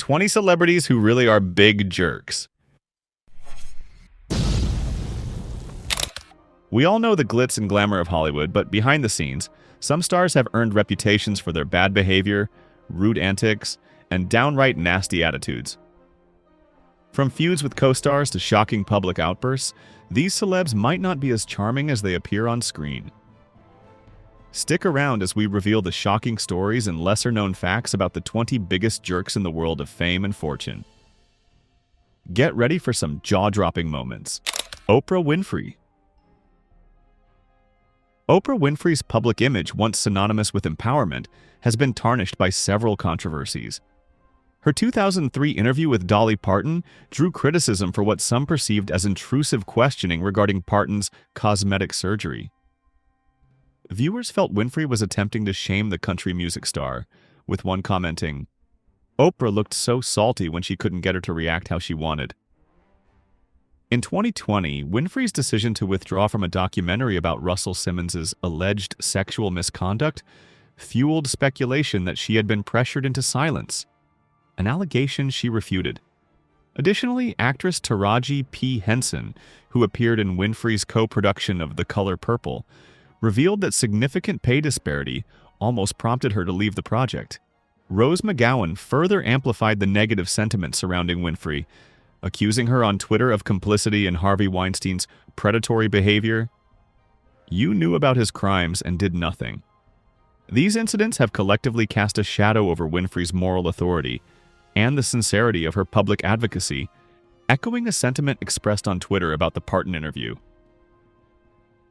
20 celebrities who really are big jerks. We all know the glitz and glamour of Hollywood, but behind the scenes, some stars have earned reputations for their bad behavior, rude antics, and downright nasty attitudes. From feuds with co-stars to shocking public outbursts, these celebs might not be as charming as they appear on screen. Stick around as we reveal the shocking stories and lesser-known facts about the 20 biggest jerks in the world of fame and fortune. Get ready for some jaw-dropping moments. Oprah Winfrey. Oprah Winfrey's public image, once synonymous with empowerment, has been tarnished by several controversies. Her 2003 interview with Dolly Parton drew criticism for what some perceived as intrusive questioning regarding Parton's cosmetic surgery. Viewers felt Winfrey was attempting to shame the country music star, with one commenting, "Oprah looked so salty when she couldn't get her to react how she wanted." In 2020, Winfrey's decision to withdraw from a documentary about Russell Simmons' alleged sexual misconduct fueled speculation that she had been pressured into silence, an allegation she refuted. Additionally, actress Taraji P. Henson, who appeared in Winfrey's co-production of The Color Purple, revealed that significant pay disparity almost prompted her to leave the project. Rose McGowan further amplified the negative sentiment surrounding Winfrey, accusing her on Twitter of complicity in Harvey Weinstein's predatory behavior. "You knew about his crimes and did nothing." These incidents have collectively cast a shadow over Winfrey's moral authority and the sincerity of her public advocacy, echoing a sentiment expressed on Twitter about the Parton interview.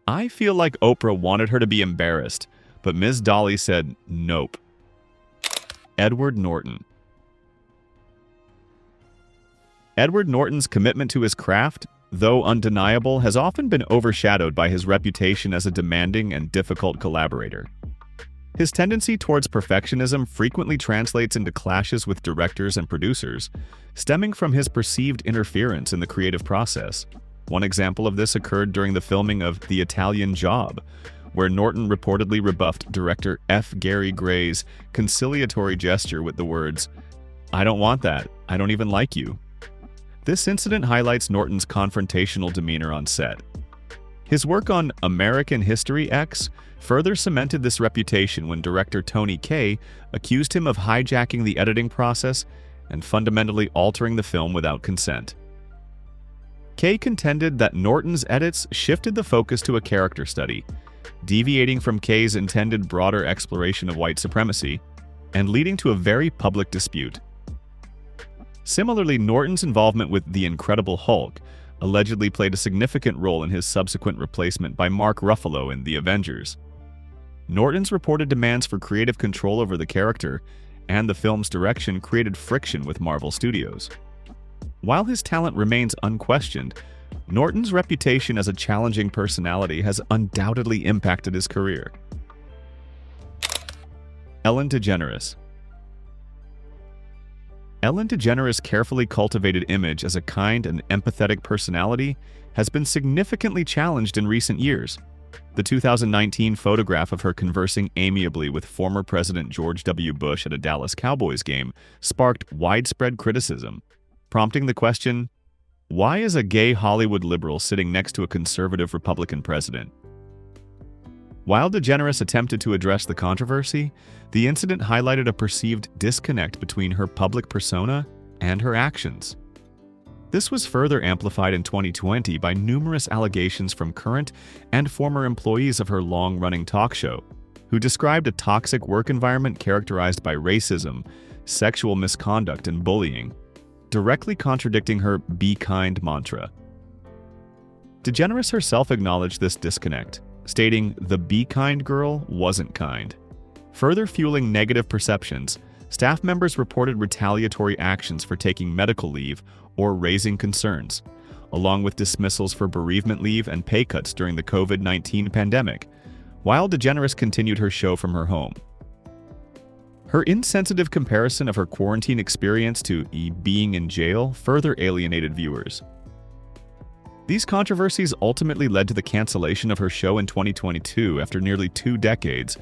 "I feel like Oprah wanted her to be embarrassed, but Ms. Dolly said nope." Edward Norton. Edward Norton's commitment to his craft, though undeniable, has often been overshadowed by his reputation as a demanding and difficult collaborator. His tendency towards perfectionism frequently translates into clashes with directors and producers, stemming from his perceived interference in the creative process. One example of this occurred during the filming of The Italian Job, where Norton reportedly rebuffed director F. Gary Gray's conciliatory gesture with the words, "I don't want that. I don't even like you." This incident highlights Norton's confrontational demeanor on set. His work on American History X further cemented this reputation when director Tony Kaye accused him of hijacking the editing process and fundamentally altering the film without consent. Kaye contended that Norton's edits shifted the focus to a character study, deviating from Kaye's intended broader exploration of white supremacy and leading to a very public dispute. Similarly, Norton's involvement with The Incredible Hulk allegedly played a significant role in his subsequent replacement by Mark Ruffalo in The Avengers. Norton's reported demands for creative control over the character and the film's direction created friction with Marvel Studios. While his talent remains unquestioned, Norton's reputation as a challenging personality has undoubtedly impacted his career. Ellen DeGeneres. Ellen DeGeneres' carefully cultivated image as a kind and empathetic personality has been significantly challenged in recent years. The 2019 photograph of her conversing amiably with former President George W. Bush at a Dallas Cowboys game sparked widespread criticism, prompting the question, why is a gay Hollywood liberal sitting next to a conservative Republican president? While DeGeneres attempted to address the controversy, the incident highlighted a perceived disconnect between her public persona and her actions. This was further amplified in 2020 by numerous allegations from current and former employees of her long-running talk show, who described a toxic work environment characterized by racism, sexual misconduct, and bullying, directly contradicting her "be kind" mantra. DeGeneres herself acknowledged this disconnect, stating the "be kind" girl wasn't kind. Further fueling negative perceptions, staff members reported retaliatory actions for taking medical leave or raising concerns, along with dismissals for bereavement leave and pay cuts during the COVID-19 pandemic, while DeGeneres continued her show from her home. Her insensitive comparison of her quarantine experience to being in jail further alienated viewers. These controversies ultimately led to the cancellation of her show in 2022 after nearly 2 decades,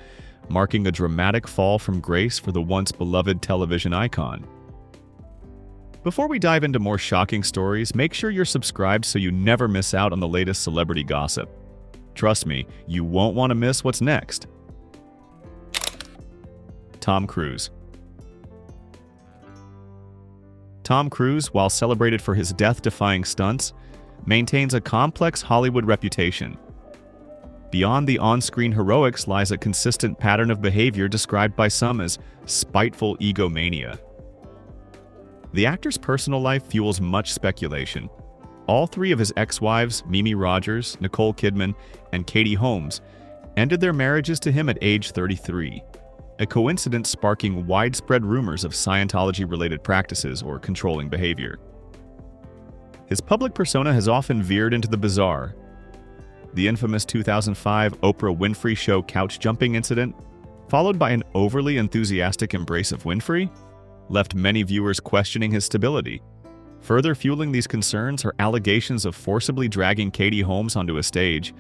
marking a dramatic fall from grace for the once beloved television icon. Before we dive into more shocking stories, make sure you're subscribed so you never miss out on the latest celebrity gossip. Trust me, you won't want to miss what's next. Tom Cruise. Tom Cruise, while celebrated for his death-defying stunts, maintains a complex Hollywood reputation. Beyond the on-screen heroics lies a consistent pattern of behavior described by some as spiteful egomania. The actor's personal life fuels much speculation. All three of his ex-wives, Mimi Rogers, Nicole Kidman, and Katie Holmes, ended their marriages to him at age 33, a coincidence sparking widespread rumors of Scientology-related practices or controlling behavior. His public persona has often veered into the bizarre. The infamous 2005 Oprah Winfrey Show couch-jumping incident, followed by an overly enthusiastic embrace of Winfrey, left many viewers questioning his stability. Further fueling these concerns are allegations of forcibly dragging Katie Holmes onto a stage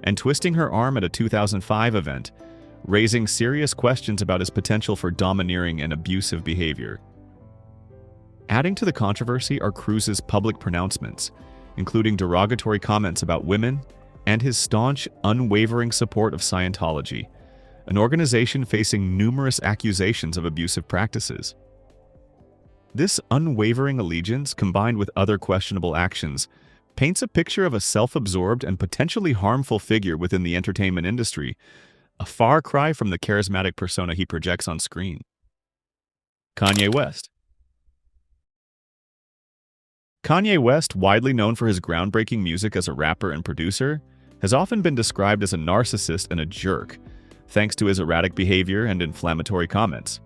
and twisting her arm at a 2005 event, raising serious questions about his potential for domineering and abusive behavior. Adding to the controversy are Cruise's public pronouncements, including derogatory comments about women and his staunch, unwavering support of Scientology, an organization facing numerous accusations of abusive practices. This unwavering allegiance, combined with other questionable actions, paints a picture of a self-absorbed and potentially harmful figure within the entertainment industry, a far cry from the charismatic persona he projects on screen. Kanye West. Kanye West, widely known for his groundbreaking music as a rapper and producer, has often been described as a narcissist and a jerk, thanks to his erratic behavior and inflammatory comments.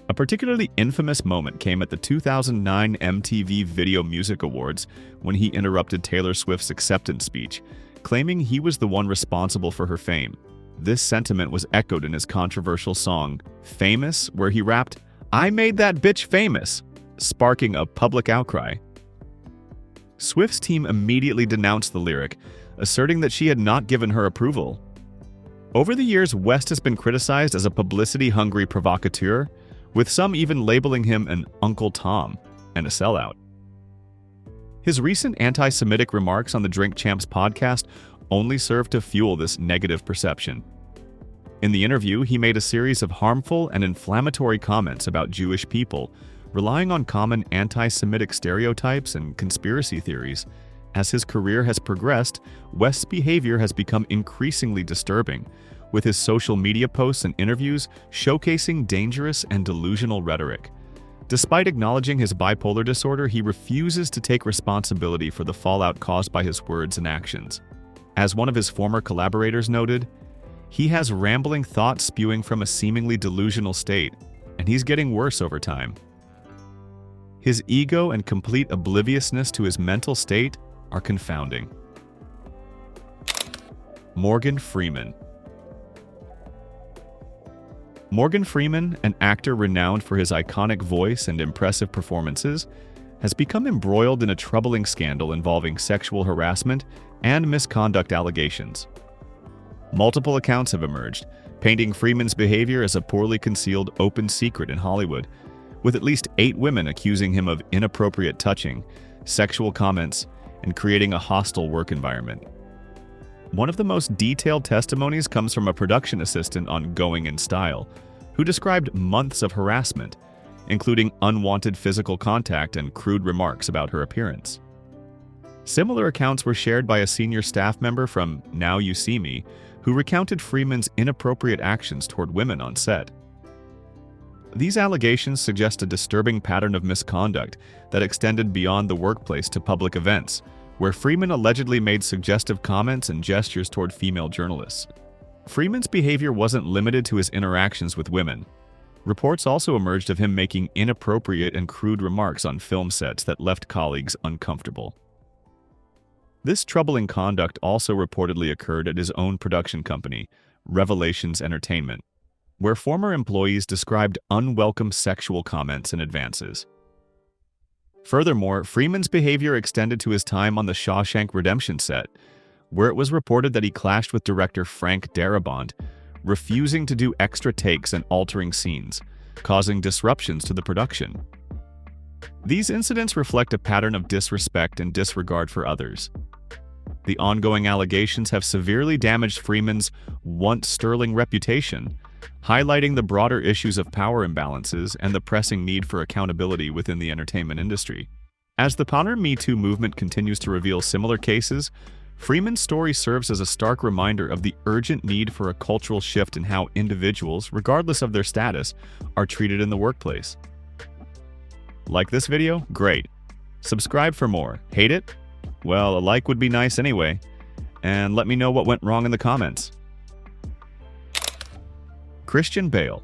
A particularly infamous moment came at the 2009 MTV Video Music Awards when he interrupted Taylor Swift's acceptance speech, claiming he was the one responsible for her fame. This sentiment was echoed in his controversial song, Famous, where he rapped, "I made that bitch famous," sparking a public outcry. Swift's team immediately denounced the lyric, asserting that she had not given her approval. Over the years, West has been criticized as a publicity-hungry provocateur, with some even labeling him an Uncle Tom and a sellout. His recent anti-Semitic remarks on the Drink Champs podcast only served to fuel this negative perception. In the interview, he made a series of harmful and inflammatory comments about Jewish people, relying on common anti-Semitic stereotypes and conspiracy theories. As his career has progressed, West's behavior has become increasingly disturbing, with his social media posts and interviews showcasing dangerous and delusional rhetoric. Despite acknowledging his bipolar disorder, he refuses to take responsibility for the fallout caused by his words and actions. As one of his former collaborators noted, he has rambling thoughts spewing from a seemingly delusional state, and he's getting worse over time. His ego and complete obliviousness to his mental state are confounding. Morgan Freeman. Morgan Freeman, an actor renowned for his iconic voice and impressive performances, has become embroiled in a troubling scandal involving sexual harassment and misconduct allegations. Multiple accounts have emerged, painting Freeman's behavior as a poorly concealed open secret in Hollywood, with at least 8 women accusing him of inappropriate touching, sexual comments, and creating a hostile work environment. One of the most detailed testimonies comes from a production assistant on Going in Style, who described months of harassment, including unwanted physical contact and crude remarks about her appearance. Similar accounts were shared by a senior staff member from Now You See Me, who recounted Freeman's inappropriate actions toward women on set. These allegations suggest a disturbing pattern of misconduct that extended beyond the workplace to public events, where Freeman allegedly made suggestive comments and gestures toward female journalists. Freeman's behavior wasn't limited to his interactions with women. Reports also emerged of him making inappropriate and crude remarks on film sets that left colleagues uncomfortable. This troubling conduct also reportedly occurred at his own production company, Revelations Entertainment, where former employees described unwelcome sexual comments and advances. Furthermore, Freeman's behavior extended to his time on the Shawshank Redemption set, where it was reported that he clashed with director Frank Darabont, refusing to do extra takes and altering scenes, causing disruptions to the production. These incidents reflect a pattern of disrespect and disregard for others. The ongoing allegations have severely damaged Freeman's once sterling reputation, highlighting the broader issues of power imbalances and the pressing need for accountability within the entertainment industry. As the counter Me Too movement continues to reveal similar cases, Freeman's story serves as a stark reminder of the urgent need for a cultural shift in how individuals, regardless of their status, are treated in the workplace. Like this video? Great. Subscribe for more. Hate it? Well, a like would be nice anyway. And let me know what went wrong in the comments. Christian Bale.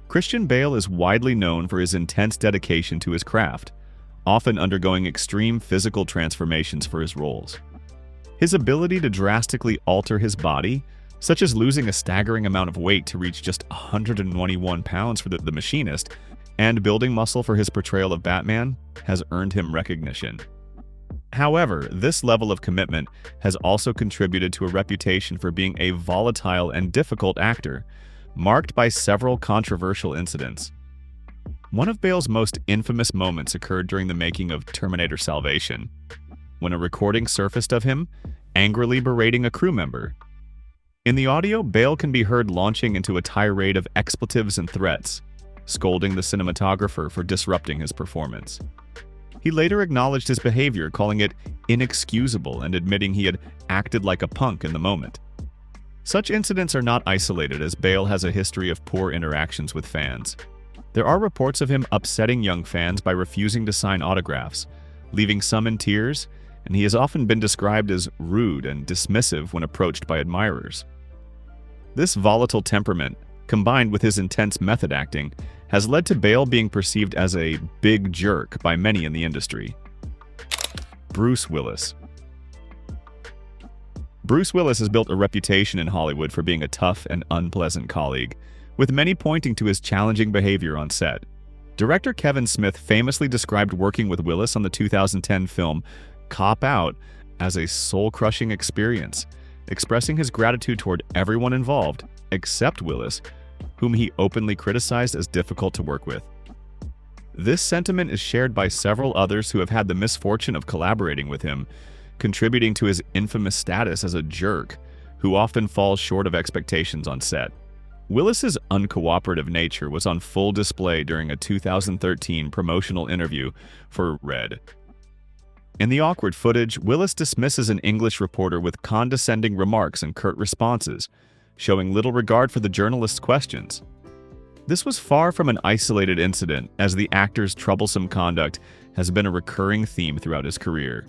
Christian Bale is widely known for his intense dedication to his craft, often undergoing extreme physical transformations for his roles. His ability to drastically alter his body, such as losing a staggering amount of weight to reach just 121 pounds for The Machinist, and building muscle for his portrayal of Batman, has earned him recognition. However, this level of commitment has also contributed to a reputation for being a volatile and difficult actor, marked by several controversial incidents. One of Bale's most infamous moments occurred during the making of Terminator Salvation, when a recording surfaced of him angrily berating a crew member. In the audio, Bale can be heard launching into a tirade of expletives and threats, scolding the cinematographer for disrupting his performance. He later acknowledged his behavior, calling it inexcusable and admitting he had acted like a punk in the moment. Such incidents are not isolated, as Bale has a history of poor interactions with fans. There are reports of him upsetting young fans by refusing to sign autographs, leaving some in tears, and he has often been described as rude and dismissive when approached by admirers. This volatile temperament, combined with his intense method acting, has led to Bale being perceived as a big jerk by many in the industry. Bruce Willis. Bruce Willis has built a reputation in Hollywood for being a tough and unpleasant colleague, with many pointing to his challenging behavior on set. Director Kevin Smith famously described working with Willis on the 2010 film Cop Out as a soul-crushing experience, expressing his gratitude toward everyone involved, except Willis, whom he openly criticized as difficult to work with. This sentiment is shared by several others who have had the misfortune of collaborating with him, contributing to his infamous status as a jerk who often falls short of expectations on set. Willis's uncooperative nature was on full display during a 2013 promotional interview for Red. In the awkward footage, Willis dismisses an English reporter with condescending remarks and curt responses, showing little regard for the journalist's questions. This was far from an isolated incident, as the actor's troublesome conduct has been a recurring theme throughout his career.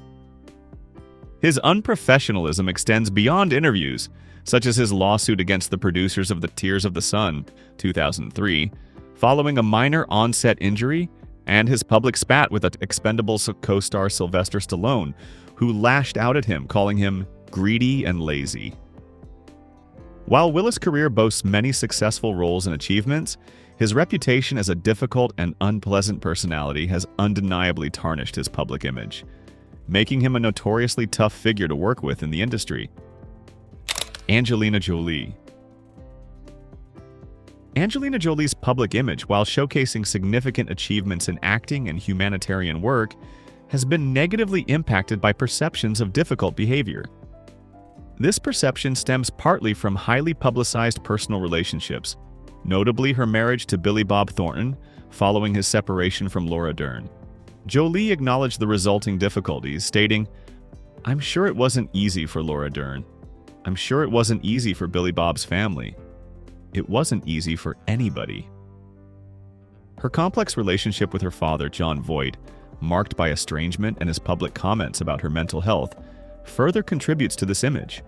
His unprofessionalism extends beyond interviews, such as his lawsuit against the producers of The Tears of the Sun, 2003, following a minor on-set injury, and his public spat with Expendables co-star Sylvester Stallone, who lashed out at him, calling him greedy and lazy. While Willis' career boasts many successful roles and achievements, his reputation as a difficult and unpleasant personality has undeniably tarnished his public image, making him a notoriously tough figure to work with in the industry. Angelina Jolie. Angelina Jolie's public image, while showcasing significant achievements in acting and humanitarian work, has been negatively impacted by perceptions of difficult behavior. This perception stems partly from highly publicized personal relationships, notably her marriage to Billy Bob Thornton following his separation from Laura Dern. Jolie acknowledged the resulting difficulties, stating, "I'm sure it wasn't easy for Laura Dern. I'm sure it wasn't easy for Billy Bob's family. It wasn't easy for anybody." Her complex relationship with her father, John Voight, marked by estrangement and his public comments about her mental health, further contributes to this image.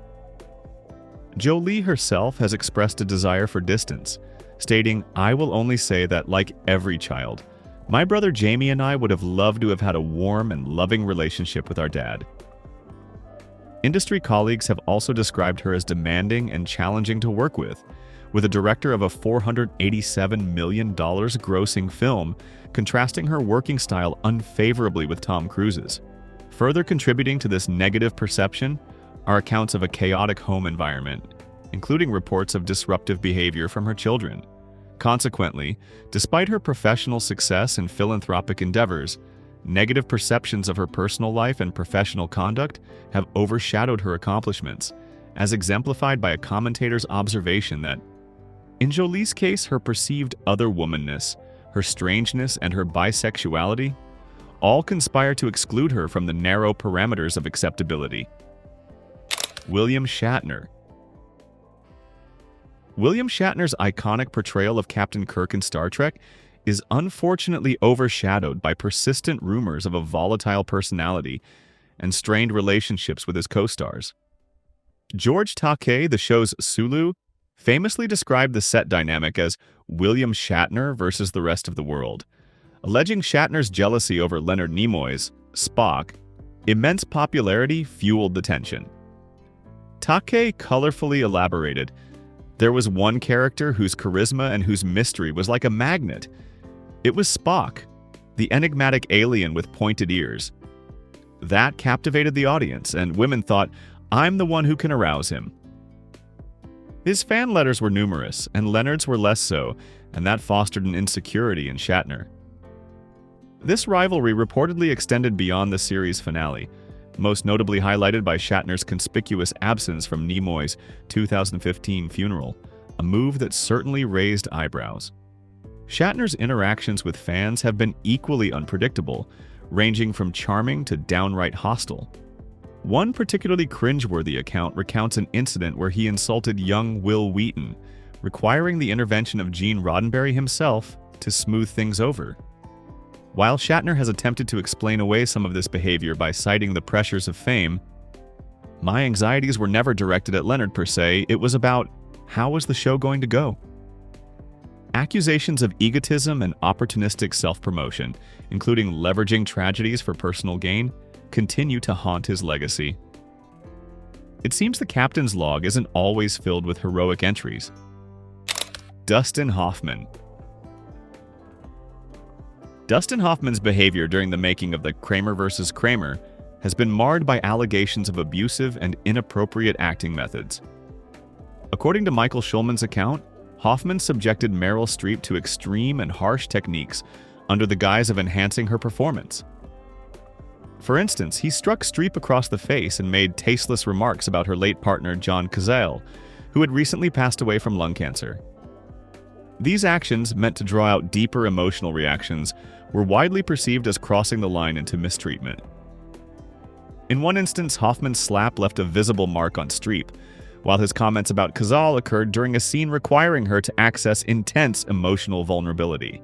Jolie herself has expressed a desire for distance, stating, "I will only say that, like every child, my brother Jamie and I would have loved to have had a warm and loving relationship with our dad." Industry colleagues have also described her as demanding and challenging to work with a director of a $487 million grossing film, contrasting her working style unfavorably with Tom Cruise's. Further contributing to this negative perception are accounts of a chaotic home environment, including reports of disruptive behavior from her children, Consequently, despite her professional success and philanthropic endeavors, negative perceptions of her personal life and professional conduct have overshadowed her accomplishments, as exemplified by a commentator's observation that, in Jolie's case, her perceived otherwomanness, her strangeness, and her bisexuality all conspire to exclude her from the narrow parameters of acceptability. William Shatner. William Shatner's iconic portrayal of Captain Kirk in Star Trek is unfortunately overshadowed by persistent rumors of a volatile personality and strained relationships with his co-stars. George Takei, the show's Sulu, famously described the set dynamic as William Shatner versus the rest of the world, alleging Shatner's jealousy over Leonard Nimoy's, Spock, immense popularity fueled the tension. Takei colorfully elaborated, "There was one character whose charisma and whose mystery was like a magnet. It was Spock, the enigmatic alien with pointed ears. That captivated the audience, and women thought, I'm the one who can arouse him." His fan letters were numerous, and Leonard's were less so, and that fostered an insecurity in Shatner. This rivalry reportedly extended beyond the series finale, most notably highlighted by Shatner's conspicuous absence from Nimoy's 2015 funeral, a move that certainly raised eyebrows. Shatner's interactions with fans have been equally unpredictable, ranging from charming to downright hostile. One particularly cringeworthy account recounts an incident where he insulted young Will Wheaton, requiring the intervention of Gene Roddenberry himself to smooth things over. While Shatner has attempted to explain away some of this behavior by citing the pressures of fame, "My anxieties were never directed at Leonard per se, it was about, how was the show going to go?" Accusations of egotism and opportunistic self-promotion, including leveraging tragedies for personal gain, continue to haunt his legacy. It seems the captain's log isn't always filled with heroic entries. Dustin Hoffman. Dustin Hoffman's behavior during the making of the Kramer vs. Kramer has been marred by allegations of abusive and inappropriate acting methods. According to Michael Schulman's account, Hoffman subjected Meryl Streep to extreme and harsh techniques under the guise of enhancing her performance. For instance, he struck Streep across the face and made tasteless remarks about her late partner John Cazale, who had recently passed away from lung cancer. These actions, meant to draw out deeper emotional reactions, were widely perceived as crossing the line into mistreatment. In one instance, Hoffman's slap left a visible mark on Streep, while his comments about Cazale occurred during a scene requiring her to access intense emotional vulnerability.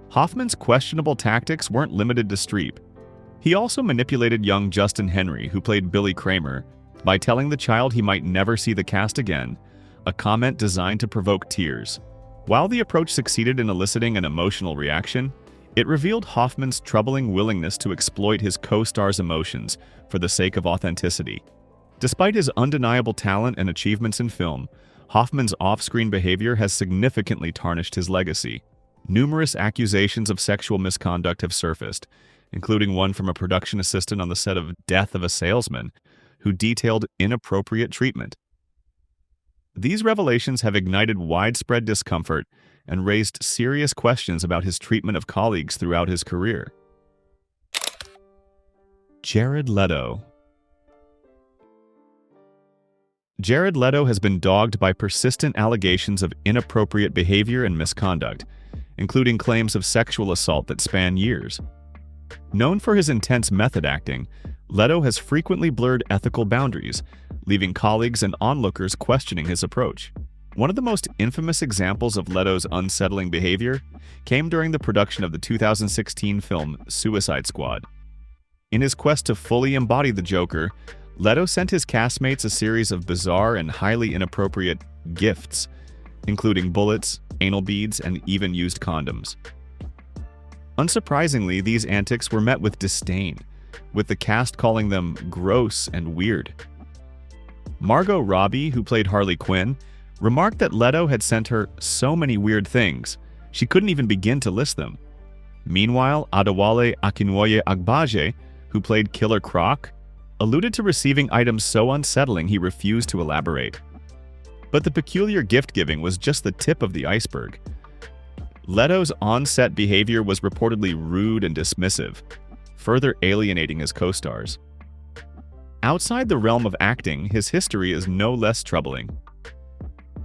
Hoffman's questionable tactics weren't limited to Streep. He also manipulated young Justin Henry, who played Billy Kramer, by telling the child he might never see the cast again, a comment designed to provoke tears. While the approach succeeded in eliciting an emotional reaction, it revealed Hoffman's troubling willingness to exploit his co-star's emotions for the sake of authenticity. Despite his undeniable talent and achievements in film, Hoffman's off-screen behavior has significantly tarnished his legacy. Numerous accusations of sexual misconduct have surfaced, including one from a production assistant on the set of Death of a Salesman, who detailed inappropriate treatment. These revelations have ignited widespread discomfort and raised serious questions about his treatment of colleagues throughout his career. Jared Leto. Jared Leto has been dogged by persistent allegations of inappropriate behavior and misconduct, including claims of sexual assault that span years. Known for his intense method acting, Leto has frequently blurred ethical boundaries, leaving colleagues and onlookers questioning his approach. One of the most infamous examples of Leto's unsettling behavior came during the production of the 2016 film Suicide Squad. In his quest to fully embody the Joker, Leto sent his castmates a series of bizarre and highly inappropriate gifts, including bullets, anal beads, and even used condoms. Unsurprisingly, these antics were met with disdain, with the cast calling them gross and weird. Margot Robbie, who played Harley Quinn, remarked that Leto had sent her so many weird things, she couldn't even begin to list them. Meanwhile, Adewale Akinwoye Agbaje, who played Killer Croc, alluded to receiving items so unsettling he refused to elaborate. But the peculiar gift-giving was just the tip of the iceberg. Leto's on-set behavior was reportedly rude and dismissive, further alienating his co-stars. Outside the realm of acting, his history is no less troubling.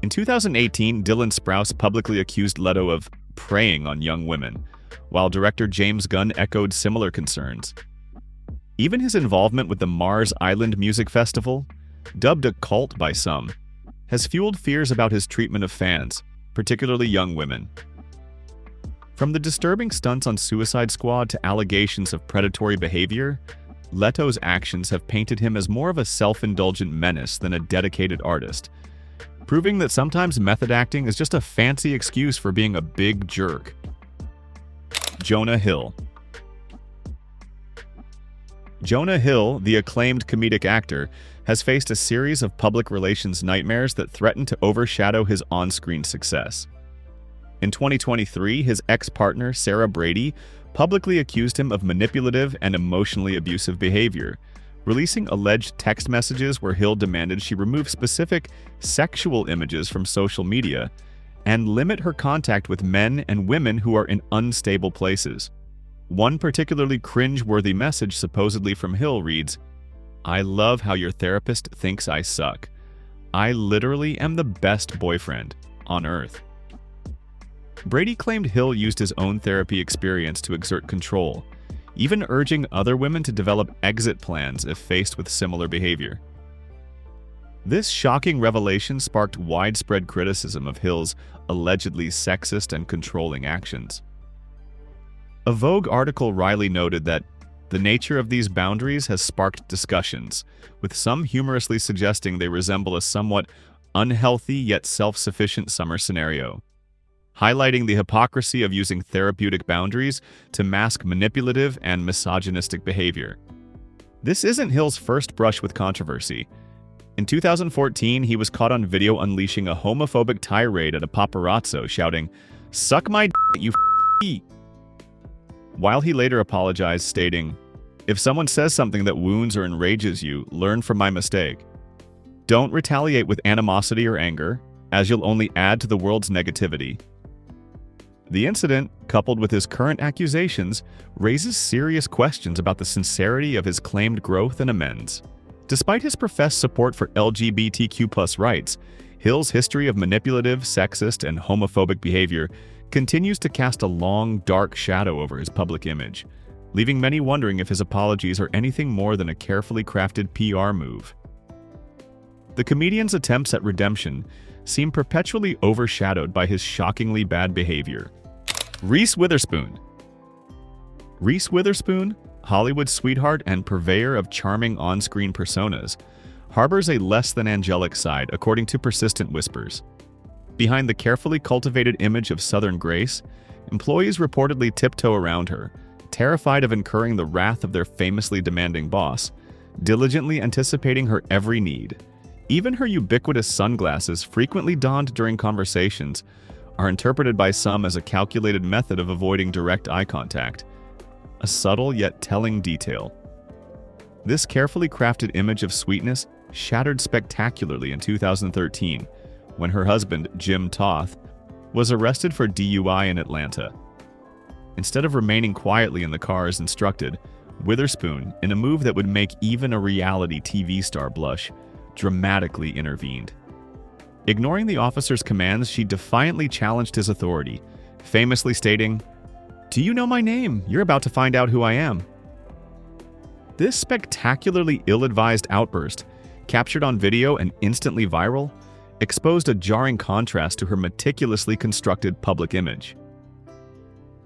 In 2018, Dylan Sprouse publicly accused Leto of preying on young women, while director James Gunn echoed similar concerns. Even his involvement with the Mars Island Music Festival, dubbed a cult by some, has fueled fears about his treatment of fans, particularly young women. From the disturbing stunts on Suicide Squad to allegations of predatory behavior, Leto's actions have painted him as more of a self-indulgent menace than a dedicated artist, proving that sometimes method acting is just a fancy excuse for being a big jerk. Jonah Hill. Jonah Hill, the acclaimed comedic actor, has faced a series of public relations nightmares that threaten to overshadow his on-screen success. In 2023, his ex-partner, Sarah Brady, publicly accused him of manipulative and emotionally abusive behavior, releasing alleged text messages where Hill demanded she remove specific sexual images from social media and limit her contact with men and women who are in unstable places. One particularly cringe-worthy message supposedly from Hill reads, "I love how your therapist thinks I suck. I literally am the best boyfriend on earth." Brady claimed Hill used his own therapy experience to exert control, even urging other women to develop exit plans if faced with similar behavior. This shocking revelation sparked widespread criticism of Hill's allegedly sexist and controlling actions. A Vogue article wryly noted that the nature of these boundaries has sparked discussions, with some humorously suggesting they resemble a somewhat unhealthy yet self-sufficient summer scenario, highlighting the hypocrisy of using therapeutic boundaries to mask manipulative and misogynistic behavior. This isn't Hill's first brush with controversy. In 2014, he was caught on video unleashing a homophobic tirade at a paparazzo, shouting, "Suck my d***, you f***." While he later apologized, stating, "If someone says something that wounds or enrages you, learn from my mistake. Don't retaliate with animosity or anger, as you'll only add to the world's negativity." The incident, coupled with his current accusations, raises serious questions about the sincerity of his claimed growth and amends. Despite his professed support for LGBTQ+ rights, Hill's history of manipulative, sexist, and homophobic behavior continues to cast a long, dark shadow over his public image, leaving many wondering if his apologies are anything more than a carefully crafted PR move. The comedian's attempts at redemption seem perpetually overshadowed by his shockingly bad behavior. Reese Witherspoon. Reese Witherspoon, Hollywood's sweetheart and purveyor of charming on-screen personas, harbors a less-than-angelic side, according to persistent whispers. Behind the carefully cultivated image of Southern grace, employees reportedly tiptoe around her, terrified of incurring the wrath of their famously demanding boss, diligently anticipating her every need. Even her ubiquitous sunglasses, frequently donned during conversations, are interpreted by some as a calculated method of avoiding direct eye contact, a subtle yet telling detail. This carefully crafted image of sweetness shattered spectacularly in 2013, when her husband, Jim Toth, was arrested for DUI in Atlanta. Instead of remaining quietly in the car as instructed, Witherspoon, in a move that would make even a reality TV star blush, dramatically intervened. Ignoring the officer's commands, she defiantly challenged his authority, famously stating, "Do you know my name? You're about to find out who I am." This spectacularly ill-advised outburst, captured on video and instantly viral, exposed a jarring contrast to her meticulously constructed public image.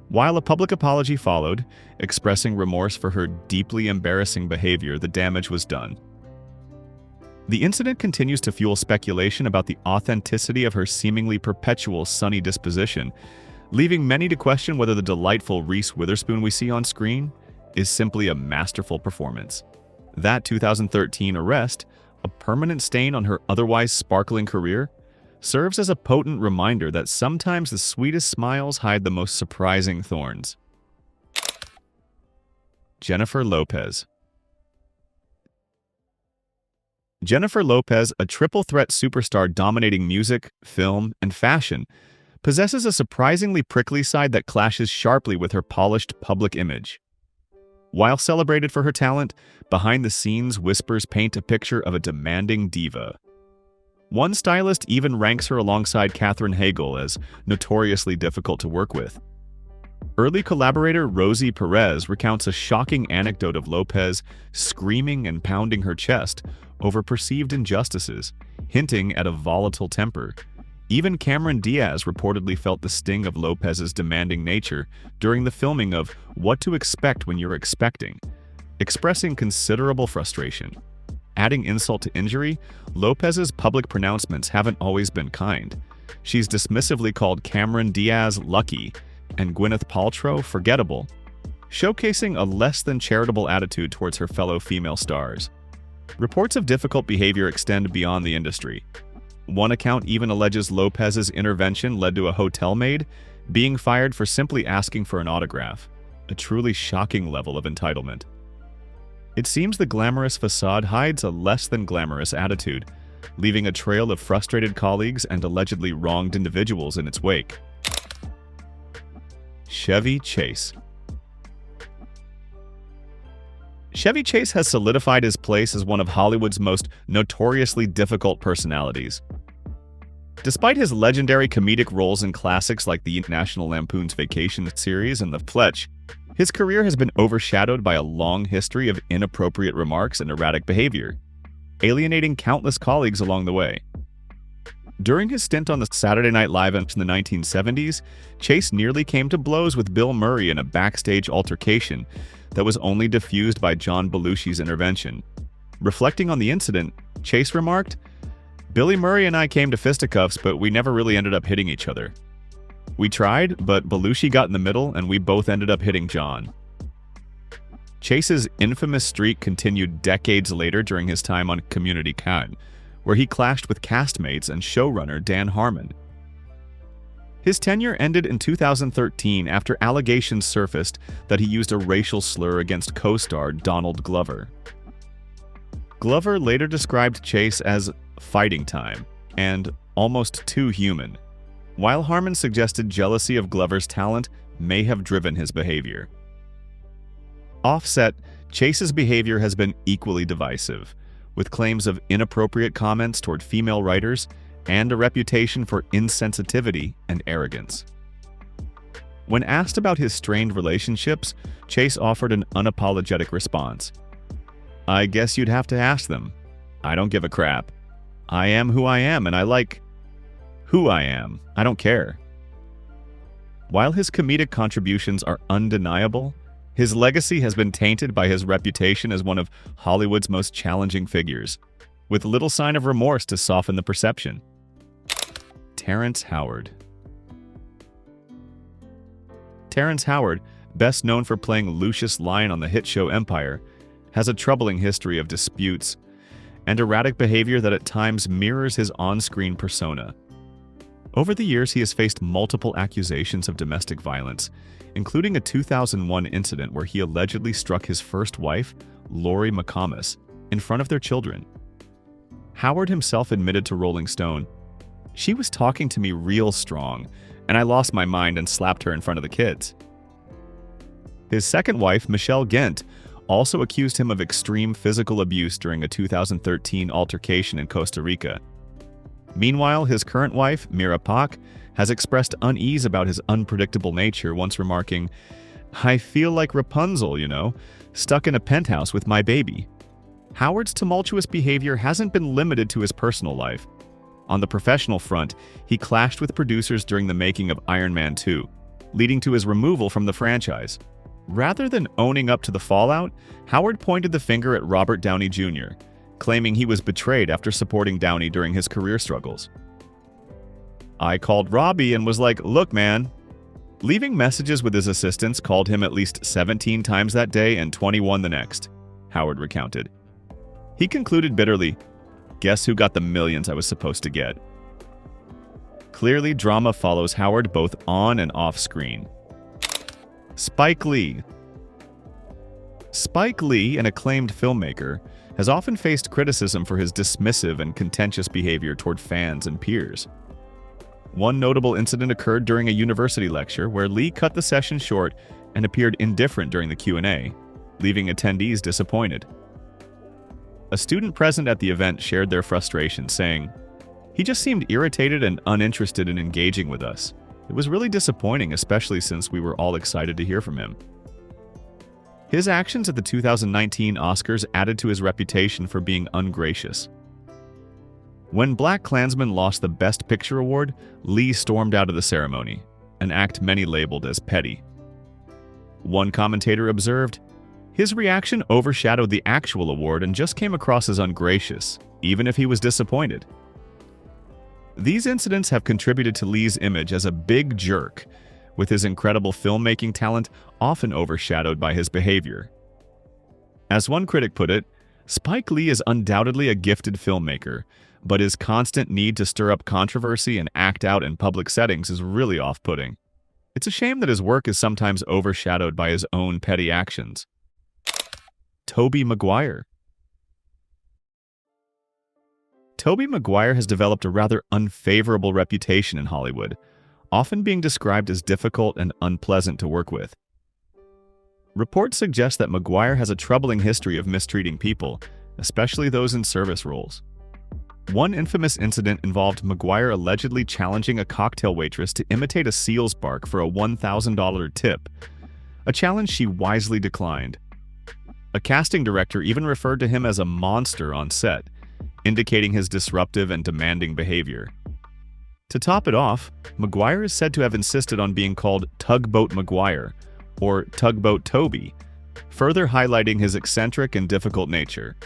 While a public apology followed, expressing remorse for her deeply embarrassing behavior, the damage was done. The incident continues to fuel speculation about the authenticity of her seemingly perpetual sunny disposition, leaving many to question whether the delightful Reese Witherspoon we see on screen is simply a masterful performance. That 2013 arrest, a permanent stain on her otherwise sparkling career, serves as a potent reminder that sometimes the sweetest smiles hide the most surprising thorns. Jennifer Lopez. Jennifer Lopez, a triple threat superstar dominating music, film, and fashion, possesses a surprisingly prickly side that clashes sharply with her polished public image. While celebrated for her talent, behind the scenes whispers paint a picture of a demanding diva. One stylist even ranks her alongside Katherine Hagel as notoriously difficult to work with. Early collaborator Rosie Perez recounts a shocking anecdote of Lopez screaming and pounding her chest over perceived injustices, hinting at a volatile temper. Even Cameron Diaz reportedly felt the sting of Lopez's demanding nature during the filming of What to Expect When You're Expecting, expressing considerable frustration. Adding insult to injury, Lopez's public pronouncements haven't always been kind. She's dismissively called Cameron Diaz lucky and Gwyneth Paltrow forgettable, showcasing a less-than-charitable attitude towards her fellow female stars. Reports of difficult behavior extend beyond the industry. One account even alleges Lopez's intervention led to a hotel maid being fired for simply asking for an autograph, a truly shocking level of entitlement. It seems the glamorous facade hides a less-than-glamorous attitude, leaving a trail of frustrated colleagues and allegedly wronged individuals in its wake. Chevy Chase. Chevy Chase has solidified his place as one of Hollywood's most notoriously difficult personalities. Despite his legendary comedic roles in classics like the National Lampoon's Vacation series and The Fletch, his career has been overshadowed by a long history of inappropriate remarks and erratic behavior, alienating countless colleagues along the way. During his stint on the Saturday Night Live in the 1970s, Chase nearly came to blows with Bill Murray in a backstage altercation that was only diffused by John Belushi's intervention. Reflecting on the incident, Chase remarked, "Billy Murray and I came to fisticuffs, but we never really ended up hitting each other. We tried, but Belushi got in the middle and we both ended up hitting John." Chase's infamous streak continued decades later during his time on Community Con, where he clashed with castmates and showrunner Dan Harmon. His tenure ended in 2013 after allegations surfaced that he used a racial slur against co-star Donald Glover. Glover later described Chase as fighting time and almost too human, while Harmon suggested jealousy of Glover's talent may have driven his behavior. Offset, Chase's behavior has been equally divisive, with claims of inappropriate comments toward female writers and a reputation for insensitivity and arrogance. When asked about his strained relationships, Chase offered an unapologetic response. "I guess you'd have to ask them. I don't give a crap. I am who I am, and I like who I am. I don't care." While his comedic contributions are undeniable, his legacy has been tainted by his reputation as one of Hollywood's most challenging figures, with little sign of remorse to soften the perception. Terrence Howard. Terrence Howard, best known for playing Lucius Lyon on the hit show Empire, has a troubling history of disputes and erratic behavior that at times mirrors his on-screen persona. Over the years, he has faced multiple accusations of domestic violence, including a 2001 incident where he allegedly struck his first wife, Lori McComas, in front of their children. Howard himself admitted to Rolling Stone, "She was talking to me real strong, and I lost my mind and slapped her in front of the kids." His second wife, Michelle Gent, also accused him of extreme physical abuse during a 2013 altercation in Costa Rica. Meanwhile, his current wife, Mira Pak, has expressed unease about his unpredictable nature, once remarking, "I feel like Rapunzel, stuck in a penthouse with my baby." Howard's tumultuous behavior hasn't been limited to his personal life. On the professional front, he clashed with producers during the making of Iron Man 2, leading to his removal from the franchise. Rather than owning up to the fallout, Howard pointed the finger at Robert Downey Jr., claiming he was betrayed after supporting Downey during his career struggles. "I called Robbie and was like, 'Look, man.' Leaving messages with his assistants called him at least 17 times that day and 21 the next," Howard recounted. He concluded bitterly, "Guess who got the millions I was supposed to get?" Clearly, drama follows Howard both on and off screen. Spike Lee. Spike Lee, an acclaimed filmmaker, has often faced criticism for his dismissive and contentious behavior toward fans and peers. One notable incident occurred during a university lecture where Lee cut the session short and appeared indifferent during the Q&A, leaving attendees disappointed. A student present at the event shared their frustration, saying, "He just seemed irritated and uninterested in engaging with us. It was really disappointing, especially since we were all excited to hear from him." His actions at the 2019 Oscars added to his reputation for being ungracious. When BlacKkKlansman lost the Best Picture award, Lee stormed out of the ceremony, an act many labeled as petty. One commentator observed, "His reaction overshadowed the actual award and just came across as ungracious, even if he was disappointed." These incidents have contributed to Lee's image as a big jerk, with his incredible filmmaking talent often overshadowed by his behavior. As one critic put it, Spike Lee is undoubtedly a gifted filmmaker, but his constant need to stir up controversy and act out in public settings is really off-putting. It's a shame that his work is sometimes overshadowed by his own petty actions. Tobey Maguire. Tobey Maguire has developed a rather unfavorable reputation in Hollywood, often being described as difficult and unpleasant to work with. Reports suggest that Maguire has a troubling history of mistreating people, especially those in service roles. One infamous incident involved Maguire allegedly challenging a cocktail waitress to imitate a seal's bark for a $1,000 tip, a challenge she wisely declined. A casting director even referred to him as a monster on set, indicating his disruptive and demanding behavior. To top it off, Maguire is said to have insisted on being called Tugboat Maguire, or Tugboat Toby, further highlighting his eccentric and difficult nature.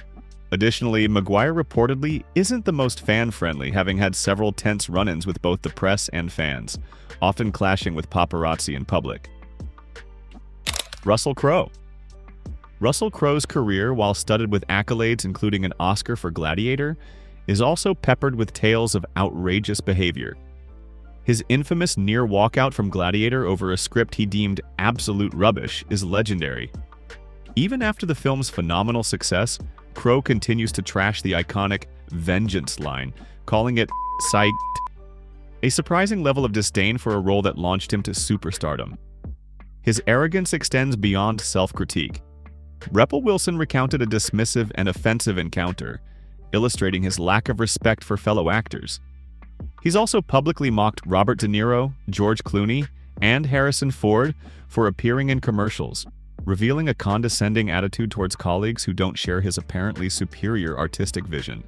Additionally, Maguire reportedly isn't the most fan-friendly, having had several tense run-ins with both the press and fans, often clashing with paparazzi in public. Russell Crowe. Russell Crowe's career, while studded with accolades including an Oscar for Gladiator, is also peppered with tales of outrageous behavior. His infamous near walkout from Gladiator over a script he deemed absolute rubbish is legendary. Even after the film's phenomenal success, Crowe continues to trash the iconic "vengeance" line, calling it "psyched," a surprising level of disdain for a role that launched him to superstardom. His arrogance extends beyond self-critique. Rebel Wilson recounted a dismissive and offensive encounter, illustrating his lack of respect for fellow actors. He's also publicly mocked Robert De Niro, George Clooney, and Harrison Ford for appearing in commercials, revealing a condescending attitude towards colleagues who don't share his apparently superior artistic vision.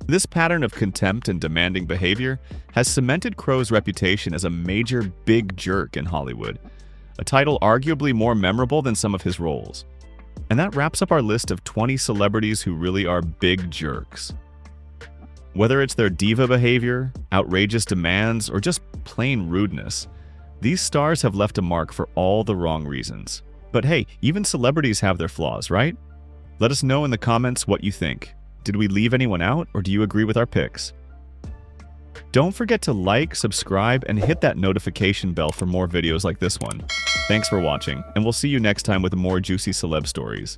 This pattern of contempt and demanding behavior has cemented Crowe's reputation as a major big jerk in Hollywood, a title arguably more memorable than some of his roles. And that wraps up our list of 20 celebrities who really are big jerks. Whether it's their diva behavior, outrageous demands, or just plain rudeness, these stars have left a mark for all the wrong reasons. But hey, even celebrities have their flaws, right? Let us know in the comments what you think. Did we leave anyone out, or do you agree with our picks? Don't forget to like, subscribe, and hit that notification bell for more videos like this one. Thanks for watching, and we'll see you next time with more juicy celeb stories.